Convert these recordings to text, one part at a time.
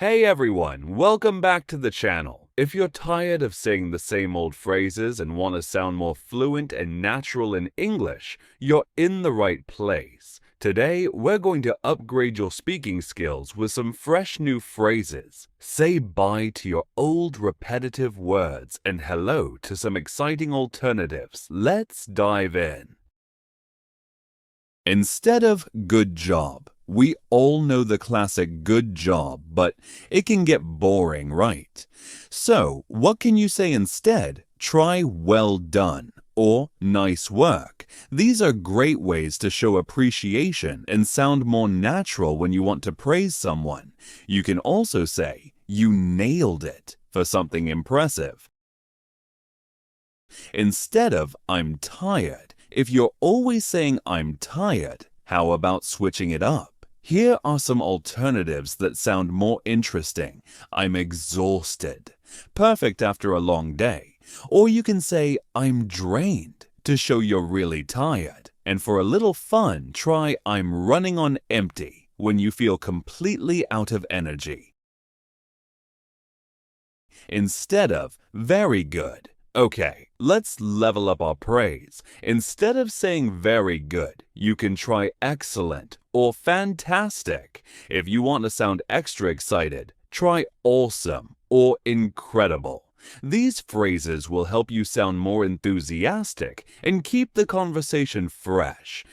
Hey everyone, welcome back to the channel. If you're tired of saying the same old phrases and want to sound more fluent and natural in English, you're in the right place. Today, we're going to upgrade your speaking skills with some fresh new phrases. Say bye to your old repetitive words and hello to some exciting alternatives. Let's dive in. Instead of good job, we all know the classic good job, but it can get boring, right? So, what can you say instead? Try well done or nice work. These are great ways to show appreciation and sound more natural when you want to praise someone. You can also say, you nailed it for something impressive. Instead of I'm tired, if you're always saying I'm tired, how about switching it up? Here are some alternatives that sound more interesting. I'm exhausted. Perfect after a long day. Or you can say I'm drained to show you're really tired. And for a little fun, try I'm running on empty when you feel completely out of energy. Instead of very good. Okay, let's level up our praise. Instead of saying very good, you can try excellent or fantastic. If you want to sound extra excited, try awesome or incredible. These phrases will help you sound more enthusiastic and keep the conversation fresh.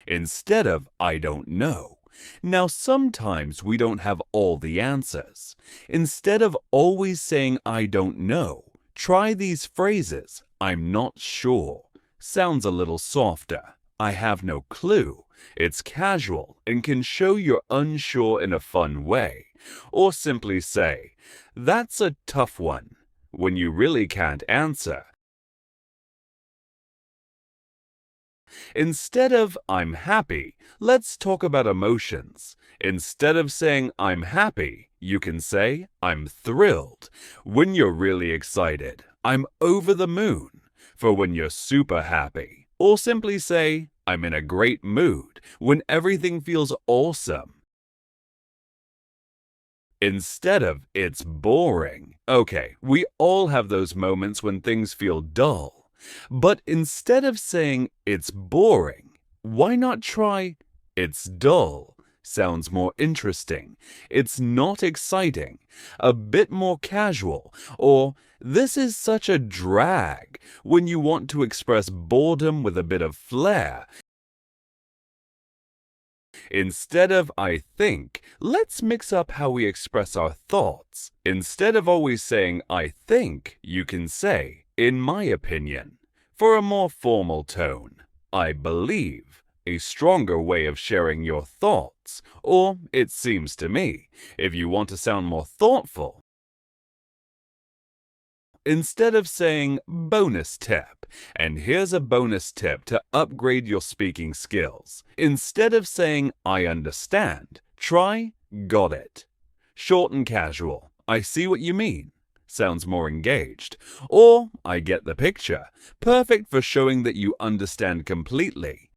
Instead of I don't know. Now, sometimes we don't have all the answers. Instead of always saying I don't know, try these phrases. I'm not sure. Sounds a little softer. I have no clue. It's casual and can show you're unsure in a fun way. Or simply say, that's a tough one, when you really can't answer. Instead of I'm happy, let's talk about emotions. Instead of saying I'm happy, you can say I'm thrilled. When you're really excited, I'm over the moon. For when you're super happy. Or simply say I'm in a great mood when everything feels awesome. Instead of it's boring. Okay, we all have those moments when things feel dull. But instead of saying it's boring, why not try it's dull? Sounds more interesting. It's not exciting. A bit more casual. Or this is such a drag when you want to express boredom with a bit of flair. Instead of I think, let's mix up how we express our thoughts. Instead of always saying I think, you can say in my opinion. For a more formal tone, I believe, a stronger way of sharing your thoughts, or it seems to me, if you want to sound more thoughtful. Instead of saying bonus tip, and here's a bonus tip to upgrade your speaking skills. Instead of saying I understand, try got it. Short and casual. I see what you mean. Sounds more engaged. Or, I get the picture. Perfect for showing that you understand completely.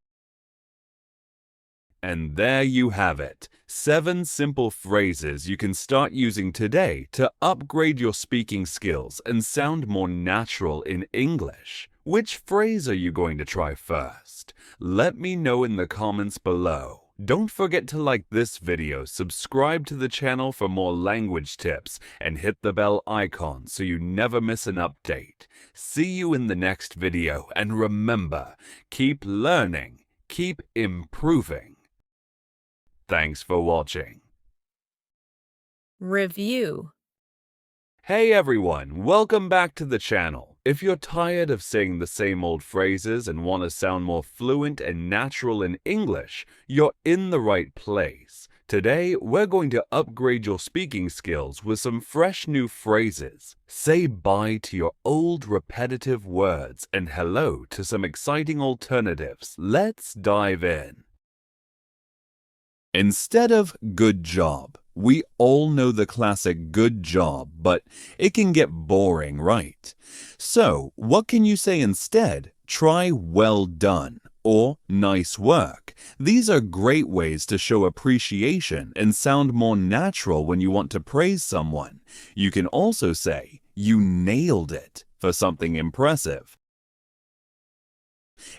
And there you have it. 7 simple phrases you can start using today to upgrade your speaking skills and sound more natural in English. Which phrase are you going to try first? Let me know in the comments below. Don't forget to like this video, subscribe to the channel for more language tips, and hit the bell icon so you never miss an update. See you in the next video, and remember, keep learning, keep improving. Thanks for watching. Review. Hey everyone, welcome back to the channel. If you're tired of saying the same old phrases and want to sound more fluent and natural in English, you're in the right place. Today, we're going to upgrade your speaking skills with some fresh new phrases. Say bye to your old repetitive words and hello to some exciting alternatives. Let's dive in. Instead of good job, we all know the classic good job, but it can get boring, right? So, what can you say instead? Try well done or nice work. These are great ways to show appreciation and sound more natural when you want to praise someone. You can also say, "You nailed it," for something impressive.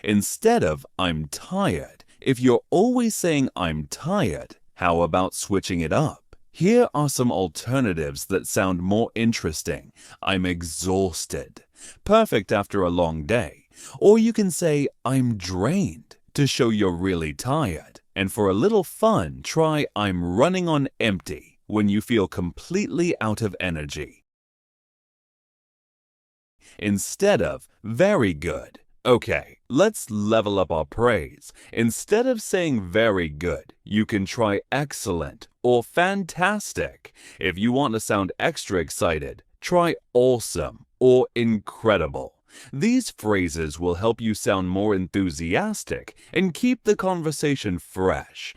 Instead of "I'm tired," if you're always saying "I'm tired," how about switching it up? Here are some alternatives that sound more interesting. "I'm exhausted," perfect after a long day. Or you can say "I'm drained" to show you're really tired. And for a little fun, try "I'm running on empty" when you feel completely out of energy. Instead of "very good." Okay, let's level up our praise. Instead of saying "very good," you can try "excellent" or "fantastic." If you want to sound extra excited, try "awesome" or "incredible." These phrases will help you sound more enthusiastic and keep the conversation fresh.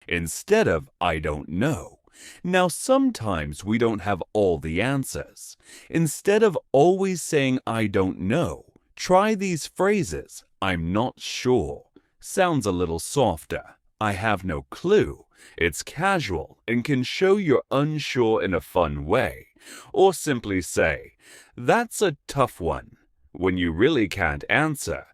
Instead of "I don't know." Now, sometimes we don't have all the answers. Instead of always saying "I don't know," try these phrases. "I'm not sure" sounds a little softer. "I have no clue." It's casual and can show you're unsure in a fun way. Or simply say, "That's a tough one," when you really can't answer.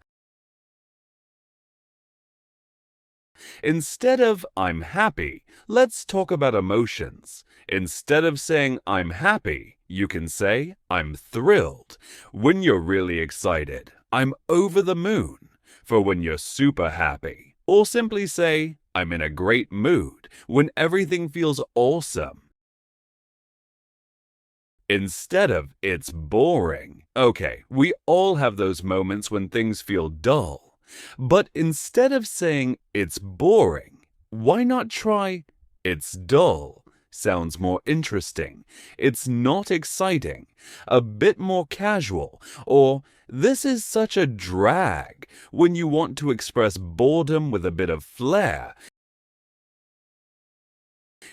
Instead of "I'm happy," let's talk about emotions. Instead of saying "I'm happy," you can say "I'm thrilled." When you're really excited, "I'm over the moon," for when you're super happy. Or simply say "I'm in a great mood" when everything feels awesome. Instead of "it's boring." Okay, we all have those moments when things feel dull. But instead of saying "it's boring," why not try "it's dull"? Sounds more interesting. "It's not exciting," a bit more casual. Or "this is such a drag," when you want to express boredom with a bit of flair.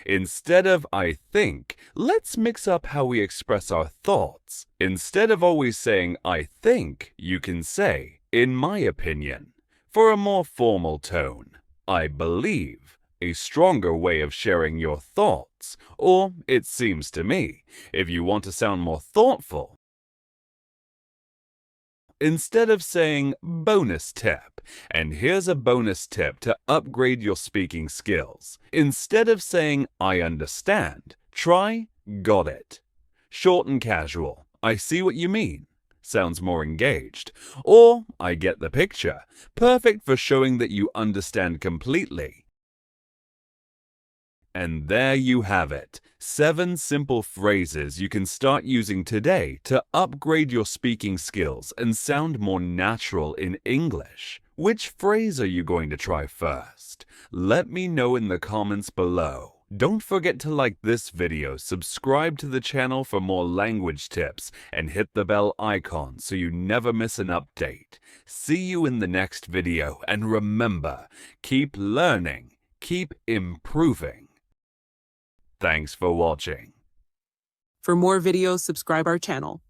Instead of "I think," let's mix up how we express our thoughts. Instead of always saying "I think," you can say "in my opinion." For a more formal tone, "I believe," a stronger way of sharing your thoughts. Or "it seems to me," if you want to sound more thoughtful. Instead of saying "bonus tip," and here's a bonus tip to upgrade your speaking skills. Instead of saying "I understand," try "got it." Short and casual. "I see what you mean." Sounds more engaged. Or "I get the picture." Perfect for showing that you understand completely. And there you have it. 7 simple phrases you can start using today to upgrade your speaking skills and sound more natural in English. Which phrase are you going to try first? Let me know in the comments below. Don't forget to like this video, subscribe to the channel for more language tips, and hit the bell icon so you never miss an update. See you in the next video, and remember, keep learning, keep improving. Thanks for watching. For more videos, subscribe our channel.